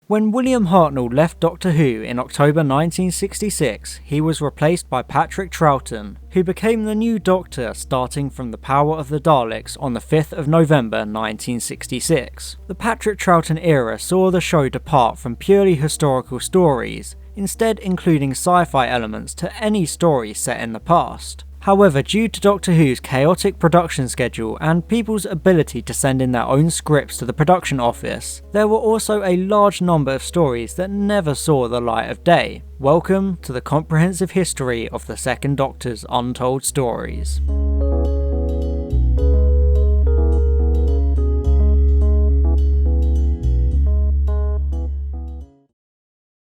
When William Hartnell left Doctor Who in October 1966, he was replaced by Patrick Troughton, who became the new Doctor starting from The Power of the Daleks on the 5th of November 1966. The Patrick Troughton era saw the show depart from purely historical stories, instead including sci-fi elements to any story set in the past. However, due to Doctor Who's chaotic production schedule and people's ability to send in their own scripts to the production office, there were also a large number of stories that never saw the light of day. Welcome to the comprehensive history of the Second Doctor's untold stories.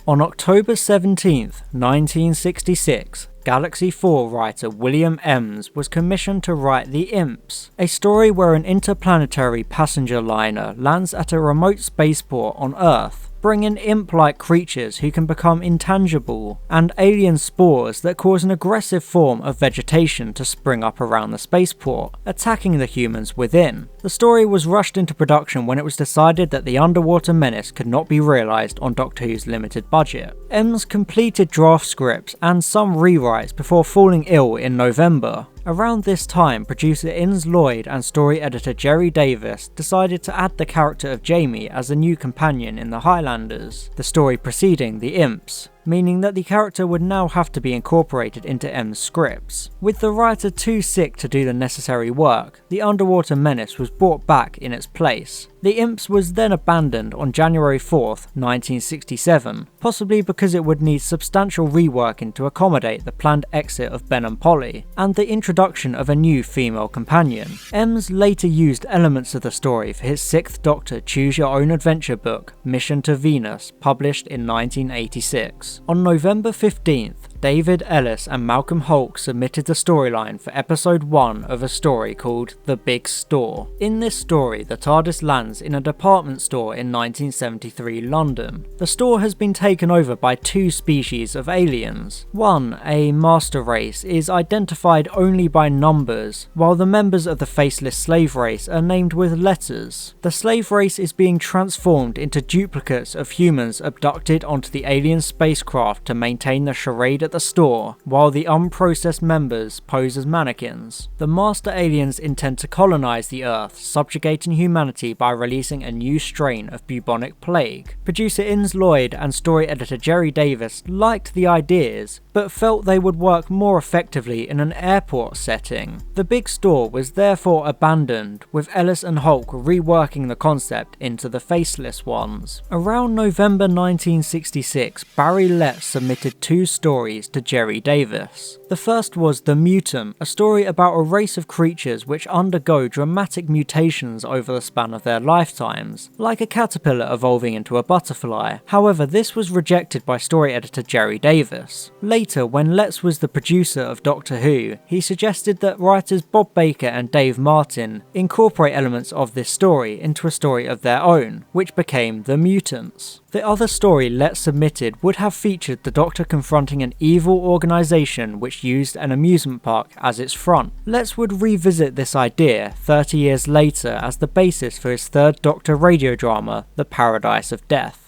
On October 17th, 1966, Galaxy 4 writer William Ems was commissioned to write The Imps, a story where an interplanetary passenger liner lands at a remote spaceport on Earth, bringing imp-like creatures who can become intangible, and alien spores that cause an aggressive form of vegetation to spring up around the spaceport, attacking the humans within. The story was rushed into production when it was decided that the underwater menace could not be realised on Doctor Who's limited budget. Ems completed draft scripts and some rewrites before falling ill in November. Around this time, producer Innes Lloyd and story editor Jerry Davis decided to add the character of Jamie as a new companion in the Highlanders, the story preceding The Imps, meaning that the character would now have to be incorporated into M's scripts. With the writer too sick to do the necessary work, the underwater menace was brought back in its place. The Imps was then abandoned on January 4th, 1967, possibly because it would need substantial reworking to accommodate the planned exit of Ben and Polly, and the introduction of a new female companion. Ems later used elements of the story for his 6th Doctor Choose Your Own Adventure book, Mission to Venus, published in 1986. On November 15th, David Ellis and Malcolm Hulke submitted the storyline for episode 1 of a story called The Big Store. In this story, the TARDIS lands in a department store in 1973 London. The store has been taken over by two species of aliens. One, a master race, is identified only by numbers, while the members of the faceless slave race are named with letters. The slave race is being transformed into duplicates of humans abducted onto the alien spacecraft to maintain the charade at the store, while the unprocessed members pose as mannequins. The master aliens intend to colonize the Earth, subjugating humanity by releasing a new strain of bubonic plague. Producer Innes Lloyd and story editor Jerry Davis liked the ideas, but felt they would work more effectively in an airport setting. The Big Store was therefore abandoned, with Ellis and Hulke reworking the concept into the faceless ones. Around November 1966, Barry Letts submitted two stories to Jerry Davis. The first was The Mutant, a story about a race of creatures which undergo dramatic mutations over the span of their lifetimes, like a caterpillar evolving into a butterfly. However, this was rejected by story editor Jerry Davis. Later, when Letts was the producer of Doctor Who, he suggested that writers Bob Baker and Dave Martin incorporate elements of this story into a story of their own, which became The Mutants. The other story Letts submitted would have featured the Doctor confronting an evil organisation which used an amusement park as its front. Letts would revisit this idea 30 years later as the basis for his third Doctor radio drama, The Paradise of Death.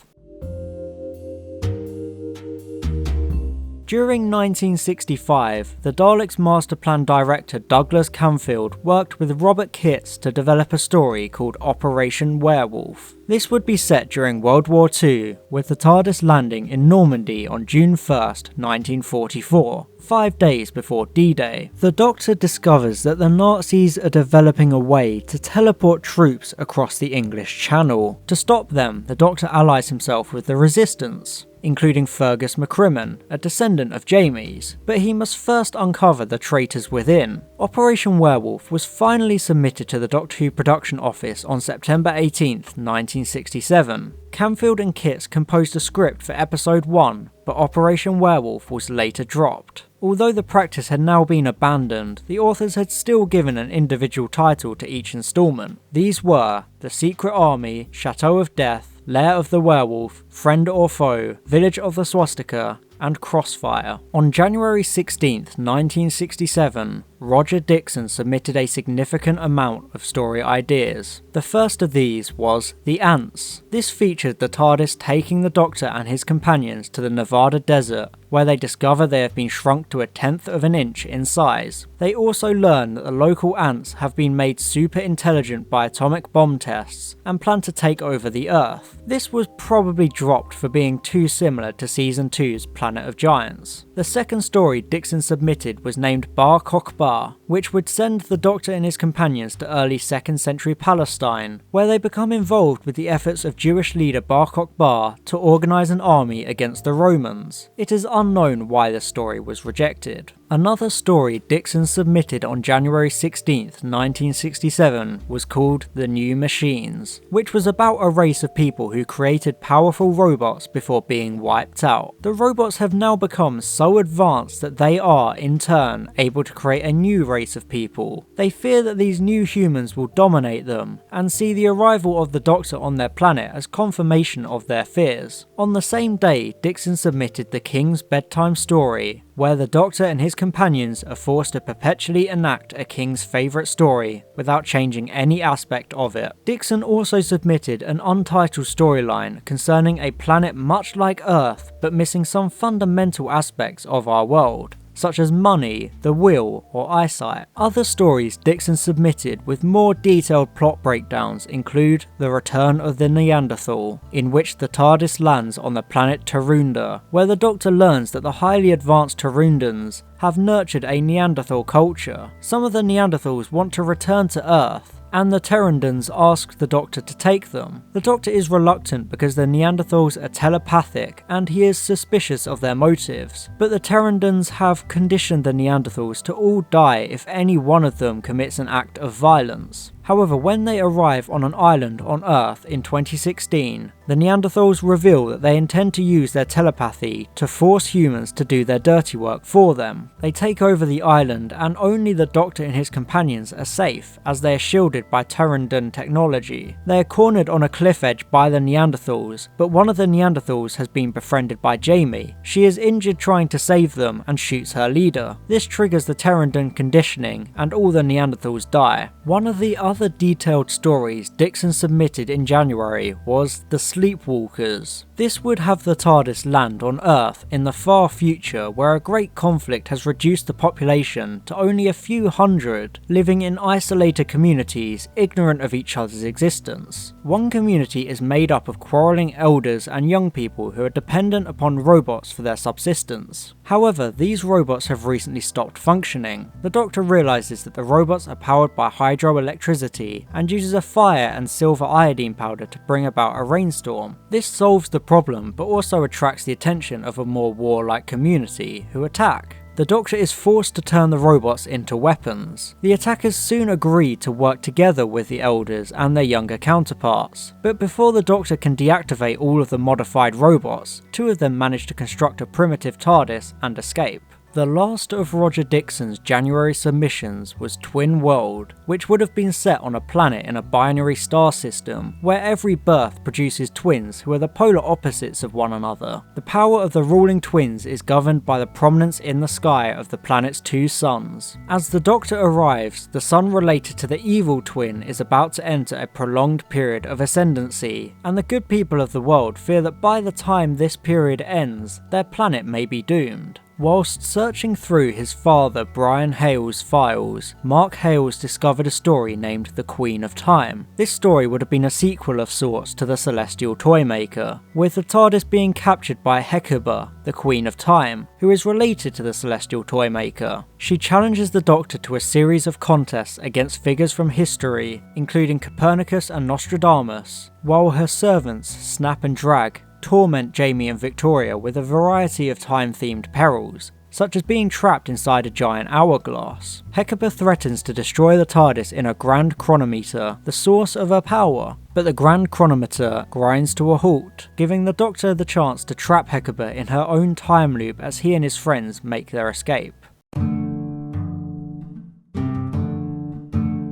During 1965, the Daleks' master plan director Douglas Camfield worked with Robert Kitts to develop a story called Operation Werewolf. This would be set during World War II, with the TARDIS landing in Normandy on June 1st, 1944, 5 days before D-Day. The Doctor discovers that the Nazis are developing a way to teleport troops across the English Channel. To stop them, the Doctor allies himself with the Resistance, including Fergus McCrimmon, a descendant of Jamie's, but he must first uncover the traitors within. Operation Werewolf was finally submitted to the Doctor Who production office on September 18th, 1967. Camfield and Kitts composed a script for episode 1, but Operation Werewolf was later dropped. Although the practice had now been abandoned, the authors had still given an individual title to each instalment. These were The Secret Army, Chateau of Death, Lair of the Werewolf, Friend or Foe, Village of the Swastika, and Crossfire. On January 16th, 1967, Roger Dixon submitted a significant amount of story ideas. The first of these was The Ants. This featured the TARDIS taking the Doctor and his companions to the Nevada desert, where they discover they have been shrunk to 1/10 of an inch in size. They also learn that the local ants have been made super intelligent by atomic bomb tests and plan to take over the Earth. This was probably dropped for being too similar to Season 2's Planet of Giants. The second story Dixon submitted was named Bar Kokhba, which would send the Doctor and his companions to early 2nd century Palestine, where they become involved with the efforts of Jewish leader Bar Kokhba to organise an army against the Romans. It is unknown why the story was rejected. Another story Dixon submitted on January 16th, 1967 was called The New Machines, which was about a race of people who created powerful robots before being wiped out. The robots have now become so advanced that they are, in turn, able to create a new race of people. They fear that these new humans will dominate them, and see the arrival of the Doctor on their planet as confirmation of their fears. On the same day, Dixon submitted The King's Bedtime Story, where the Doctor and his companions are forced to perpetually enact a king's favourite story without changing any aspect of it. Dixon also submitted an untitled storyline concerning a planet much like Earth but missing some fundamental aspects of our world, such as money, the will, or eyesight. Other stories Dixon submitted with more detailed plot breakdowns include The Return of the Neanderthal, in which the TARDIS lands on the planet Tarunda, where the Doctor learns that the highly advanced Tarundans have nurtured a Neanderthal culture. Some of the Neanderthals want to return to Earth, and the Terrandans ask the Doctor to take them. The Doctor is reluctant because the Neanderthals are telepathic and he is suspicious of their motives, but the Terrandans have conditioned the Neanderthals to all die if any one of them commits an act of violence. However, when they arrive on an island on Earth in 2016, the Neanderthals reveal that they intend to use their telepathy to force humans to do their dirty work for them. They take over the island, and only the Doctor and his companions are safe, as they are shielded by Terrandan technology. They are cornered on a cliff edge by the Neanderthals, but one of the Neanderthals has been befriended by Jamie. She is injured trying to save them and shoots her leader. This triggers the Terrandan conditioning, and all the Neanderthals die. One of the other detailed stories Dixon submitted in January was The Sleepwalkers. This would have the TARDIS land on Earth in the far future, where a great conflict has reduced the population to only a few hundred, living in isolated communities ignorant of each other's existence. One community is made up of quarrelling elders and young people who are dependent upon robots for their subsistence. However, these robots have recently stopped functioning. The Doctor realises that the robots are powered by hydroelectricity and uses a fire and silver iodine powder to bring about a rainstorm. This solves the problem, but also attracts the attention of a more warlike community who attack. The Doctor is forced to turn the robots into weapons. The attackers soon agree to work together with the elders and their younger counterparts, but before the Doctor can deactivate all of the modified robots, two of them manage to construct a primitive TARDIS and escape. The last of Roger Dixon's January submissions was Twin World, which would have been set on a planet in a binary star system, where every birth produces twins who are the polar opposites of one another. The power of the ruling twins is governed by the prominence in the sky of the planet's two suns. As the Doctor arrives, the sun related to the evil twin is about to enter a prolonged period of ascendancy, and the good people of the world fear that by the time this period ends, their planet may be doomed. Whilst searching through his father Brian Hale's files, Mark Hales discovered a story named The Queen of Time. This story would have been a sequel of sorts to The Celestial Toymaker, with the TARDIS being captured by Hecuba, the Queen of Time, who is related to the Celestial Toymaker. She challenges the Doctor to a series of contests against figures from history, including Copernicus and Nostradamus, while her servants, Snap and Drag, torment Jamie and Victoria with a variety of time-themed perils, such as being trapped inside a giant hourglass. Hecuba threatens to destroy the TARDIS in a grand chronometer, the source of her power, but the grand chronometer grinds to a halt, giving the Doctor the chance to trap Hecuba in her own time loop as he and his friends make their escape.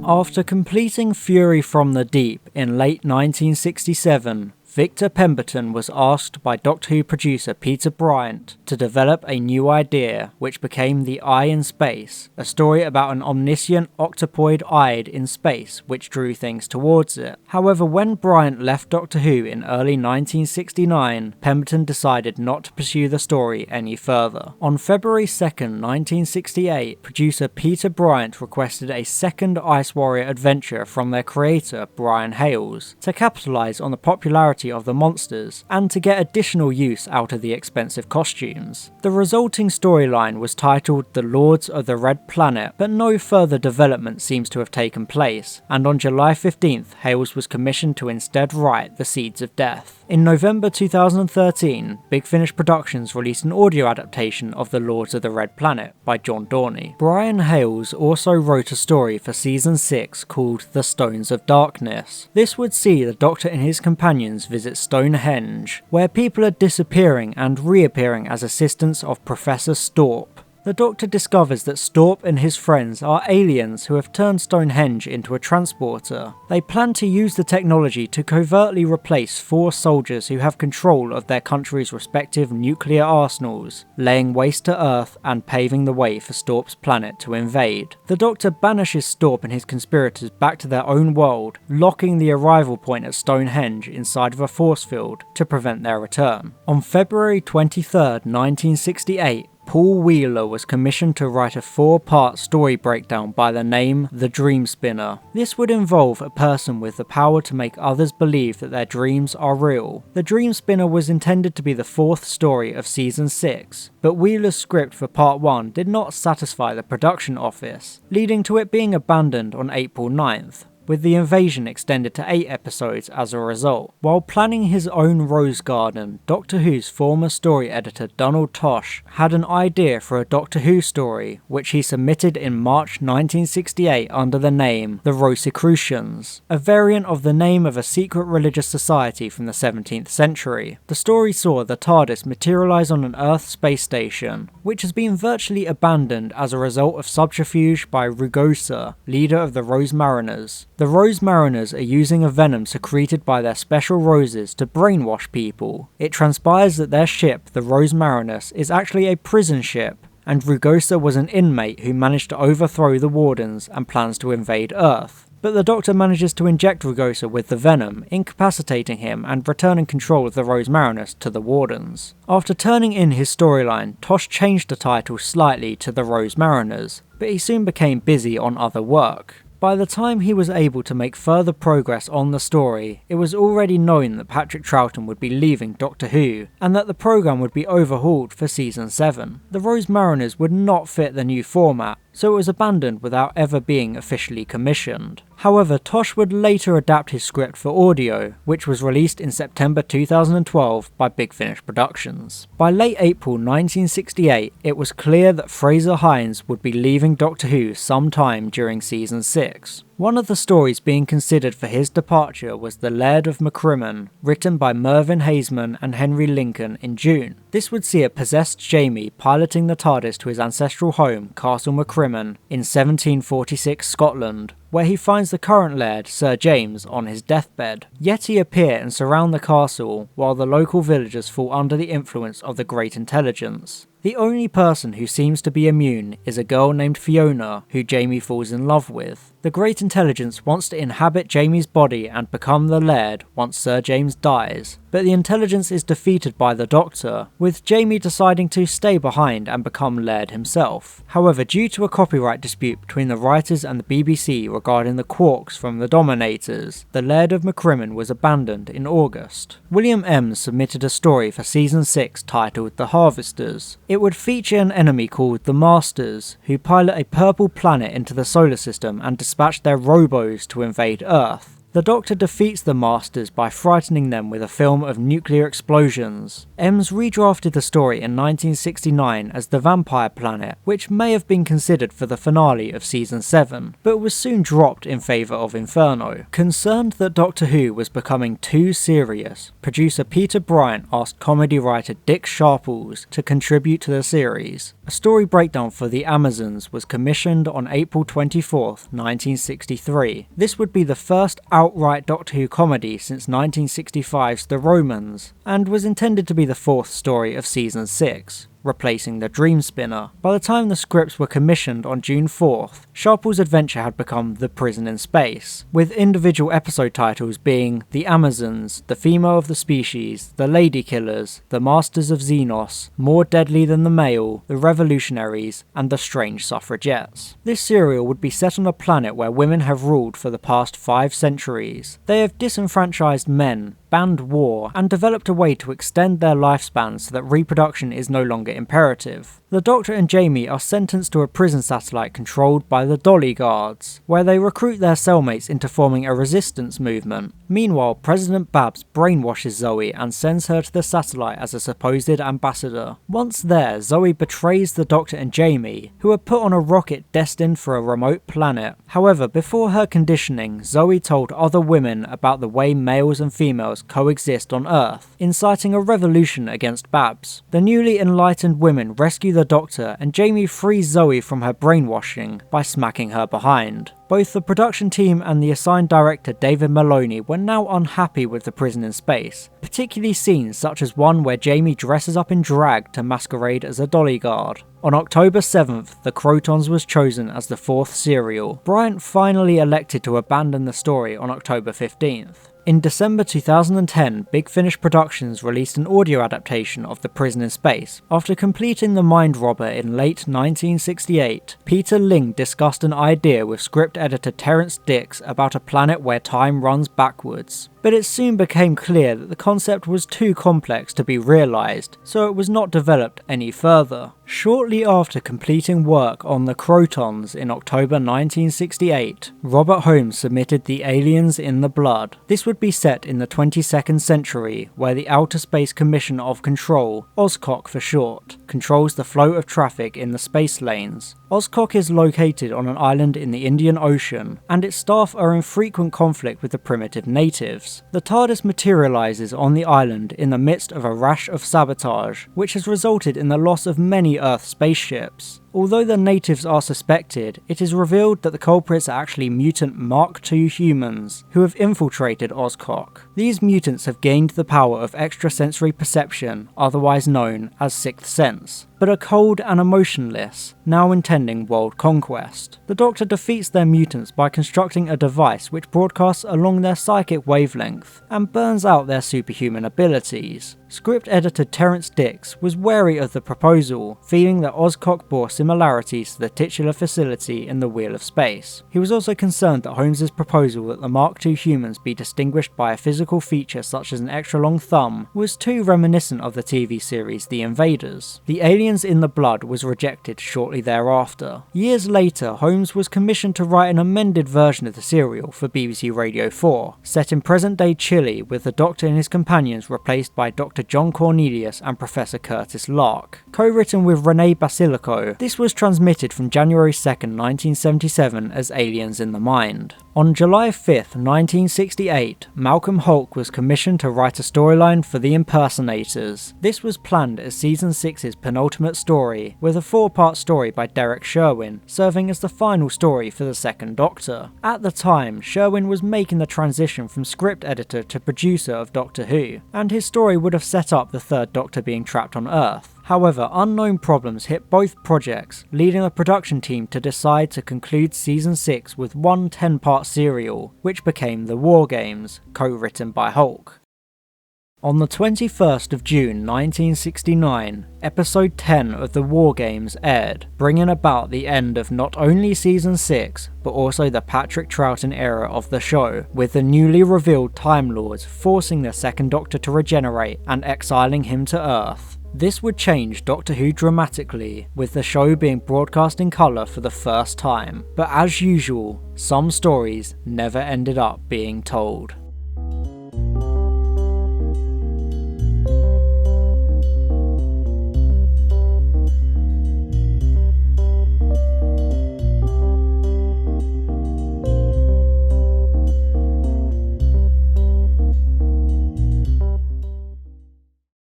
After completing Fury from the Deep in late 1967, Victor Pemberton was asked by Doctor Who producer Peter Bryant to develop a new idea, which became The Eye in Space, a story about an omniscient octopoid eyed in space which drew things towards it. However, when Bryant left Doctor Who in early 1969, Pemberton decided not to pursue the story any further. On February 2nd, 1968, producer Peter Bryant requested a second Ice Warrior adventure from their creator, Brian Hales, to capitalise on the popularity of the monsters and to get additional use out of the expensive costumes. The resulting storyline was titled The Lords of the Red Planet, but no further development seems to have taken place, and on July 15th, Hales was commissioned to instead write The Seeds of Death. In November 2013, Big Finish Productions released an audio adaptation of The Lords of the Red Planet by John Dorney. Brian Hales also wrote a story for Season 6 called The Stones of Darkness. This would see the Doctor and his companions visit Stonehenge, where people are disappearing and reappearing as assistants of Professor Storp. The Doctor discovers that Storp and his friends are aliens who have turned Stonehenge into a transporter. They plan to use the technology to covertly replace 4 soldiers who have control of their country's respective nuclear arsenals, laying waste to Earth and paving the way for Storp's planet to invade. The Doctor banishes Storp and his conspirators back to their own world, locking the arrival point at Stonehenge inside of a force field to prevent their return. On February 23rd, 1968, Paul Wheeler was commissioned to write a 4-part story breakdown by the name The Dream Spinner. This would involve a person with the power to make others believe that their dreams are real. The Dream Spinner was intended to be the 4th story of Season 6, but Wheeler's script for Part 1 did not satisfy the production office, leading to it being abandoned on April 9th. With the invasion extended to 8 episodes as a result. While planning his own Rose Garden, Doctor Who's former story editor Donald Tosh had an idea for a Doctor Who story, which he submitted in March 1968 under the name The Rosicrucians, a variant of the name of a secret religious society from the 17th century. The story saw the TARDIS materialise on an Earth space station, which has been virtually abandoned as a result of subterfuge by Rugosa, leader of the Rose Mariners. The Rose Mariners are using a venom secreted by their special roses to brainwash people. It transpires that their ship, the Rose Mariners, is actually a prison ship, and Rugosa was an inmate who managed to overthrow the Wardens and plans to invade Earth. But the Doctor manages to inject Rugosa with the venom, incapacitating him and returning control of the Rose Mariners to the Wardens. After turning in his storyline, Tosh changed the title slightly to The Rose Mariners, but he soon became busy on other work. By the time he was able to make further progress on the story, it was already known that Patrick Troughton would be leaving Doctor Who, and that the programme would be overhauled for Season 7. The Rose Mariners would not fit the new format, so it was abandoned without ever being officially commissioned. However, Tosh would later adapt his script for audio, which was released in September 2012 by Big Finish Productions. By late April 1968, it was clear that Fraser Hines would be leaving Doctor Who sometime during Season 6. One of the stories being considered for his departure was The Laird of Macrimmon, written by Mervyn Haseman and Henry Lincoln in June. This would see a possessed Jamie piloting the TARDIS to his ancestral home, Castle Macrimmon, in 1746 Scotland, where he finds the current Laird, Sir James, on his deathbed. Yeti appear and surround the castle, while the local villagers fall under the influence of the Great Intelligence. The only person who seems to be immune is a girl named Fiona, who Jamie falls in love with. The Great Intelligence wants to inhabit Jamie's body and become the Laird once Sir James dies, but the Intelligence is defeated by the Doctor, with Jamie deciding to stay behind and become Laird himself. However, due to a copyright dispute between the writers and the BBC regarding the quarks from the Dominators, the Laird of Macrimmon was abandoned in August. William Emms submitted a story for Season 6 titled The Harvesters. It would feature an enemy called the Masters, who pilot a purple planet into the solar system and dispatch their robos to invade Earth. The Doctor defeats the Masters by frightening them with a film of nuclear explosions. Emms redrafted the story in 1969 as The Vampire Planet, which may have been considered for the finale of Season 7, but was soon dropped in favour of Inferno. Concerned that Doctor Who was becoming too serious, producer Peter Bryant asked comedy writer Dick Sharples to contribute to the series. A story breakdown for The Amazons was commissioned on April 24, 1963. This would be the first outright Doctor Who comedy since 1965's The Romans, and was intended to be the fourth story of Season 6, replacing the Dream Spinner. By the time the scripts were commissioned on June 4th, Sharple's adventure had become The Prison in Space, with individual episode titles being The Amazons, The Female of the Species, The Lady Killers, The Masters of Xenos, More Deadly Than the Male, The Revolutionaries, and The Strange Suffragettes. This serial would be set on a planet where women have ruled for the past 5 centuries. They have disenfranchised men, banned war, and developed a way to extend their lifespans so that reproduction is no longer imperative. The Doctor and Jamie are sentenced to a prison satellite controlled by the Dolly Guards, where they recruit their cellmates into forming a resistance movement. Meanwhile, President Babs brainwashes Zoe and sends her to the satellite as a supposed ambassador. Once there, Zoe betrays the Doctor and Jamie, who are put on a rocket destined for a remote planet. However, before her conditioning, Zoe told other women about the way males and females coexist on Earth, inciting a revolution against Babs. The newly enlightened women rescue the Doctor, and Jamie frees Zoe from her brainwashing by smacking her behind. Both the production team and the assigned director David Maloney were now unhappy with The Prison in Space, particularly scenes such as one where Jamie dresses up in drag to masquerade as a Dolly Guard. On October 7th, The Crotons was chosen as the 4th serial. Bryant finally elected to abandon the story on October 15th. In December 2010, Big Finish Productions released an audio adaptation of The Prison in Space. After completing The Mind Robber in late 1968, Peter Ling discussed an idea with script editor Terence Dix about a planet where time runs backwards. But it soon became clear that the concept was too complex to be realised, so it was not developed any further. Shortly after completing work on The Crotons in October 1968, Robert Holmes submitted The Aliens in the Blood. This would be set in the 22nd century, where the Outer Space Commission of Control, OSCOC for short, controls the flow of traffic in the space lanes. OSCOC is located on an island in the Indian Ocean, and its staff are in frequent conflict with the primitive natives. The TARDIS materialises on the island in the midst of a rash of sabotage, which has resulted in the loss of many Earth spaceships. Although the natives are suspected, it is revealed that the culprits are actually mutant Mark II humans who have infiltrated OSCOC. These mutants have gained the power of extrasensory perception, otherwise known as Sixth Sense, but are cold and emotionless, now intending world conquest. The Doctor defeats their mutants by constructing a device which broadcasts along their psychic wavelength and burns out their superhuman abilities. Script editor Terence Dix was wary of the proposal, feeling that OSCOC bore similarities to the titular facility in the Wheel of Space. He was also concerned that Holmes' proposal that the Mark II humans be distinguished by a physical feature such as an extra long thumb was too reminiscent of the TV series The Invaders. The Aliens in the Blood was rejected shortly thereafter. Years later, Holmes was commissioned to write an amended version of the serial for BBC Radio 4, set in present-day Chile with the Doctor and his companions replaced by Dr. John Cornelius and Professor Curtis Lark. Co-written with Renee Basilico, this was transmitted from January 2nd, 1977 as Aliens in the Mind. On July 5th, 1968, Malcolm Hulke was commissioned to write a storyline for The Impersonators. This was planned as Season 6's penultimate story, with a 4-part story by Derek Sherwin, serving as the final story for the second Doctor. At the time, Sherwin was making the transition from script editor to producer of Doctor Who, and his story would have set up the third Doctor being trapped on Earth. However, unknown problems hit both projects, leading the production team to decide to conclude Season 6 with one 10-part serial, which became The War Games, co-written by Hulke. On the 21st of June 1969, Episode 10 of The War Games aired, bringing about the end of not only Season 6, but also the Patrick Troughton era of the show, with the newly revealed Time Lords forcing the second Doctor to regenerate and exiling him to Earth. This would change Doctor Who dramatically, with the show being broadcast in colour for the first time, but as usual, some stories never ended up being told.